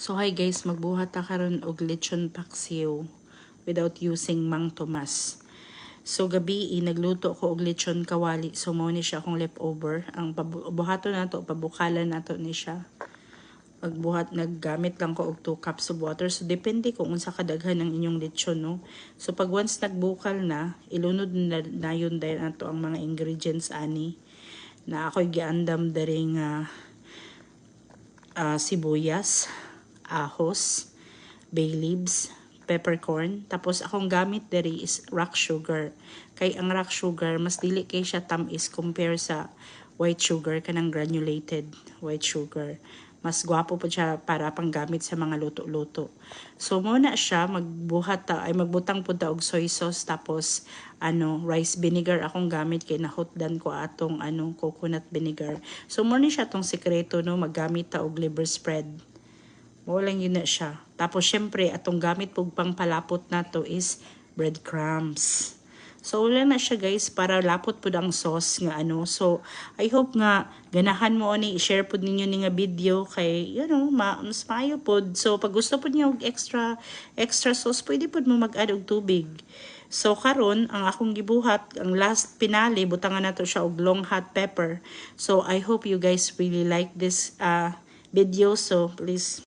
So hi guys, magbuhat ta karon og lechon paksiw without using Mang Tomas. So gabi nagluto ko og lechon kawali. So mao ni siya akong leftover. Ang buhato nato, pabukalan nato ni siya. Pagbuhat naggamit lang ko og 2 cups of water. So depende kung unsa kadaghan ang inyong lechon, no. So pag once nagbukal na, ilunod na yun dahil nato ang mga ingredients ani na ako'y giandam daring sibuyas, ahos, bay leaves, peppercorn. Tapos akong gamit diri is rock sugar. Kay ang rock sugar mas dili kay siya tamis compare sa white sugar kanang granulated white sugar. Mas gwapo po siya para panggamit sa mga luto-luto. So mo na siya magbuhat ta ay magbutang pud ta og soy sauce tapos rice vinegar akong gamit kay nahutdan ko atong coconut vinegar. So mo ni siya tong sekreto, no, maggamit ta og liver spread. Mo lang yun na siya. Tapos syempre atong gamit pug pangpalapot nato is breadcrumbs. So wala na siya guys para lapot pud ang sauce nga So I hope nga ganahan mo ni i-share pud ninyo ni nga video kay mas maayo pud. So pag gusto pud niyo og extra sauce pwede pud mo mag-add og tubig. So karon ang akong gibuhat, ang last pinali butangan nato siya og long hot pepper. So I hope you guys really like this video. So please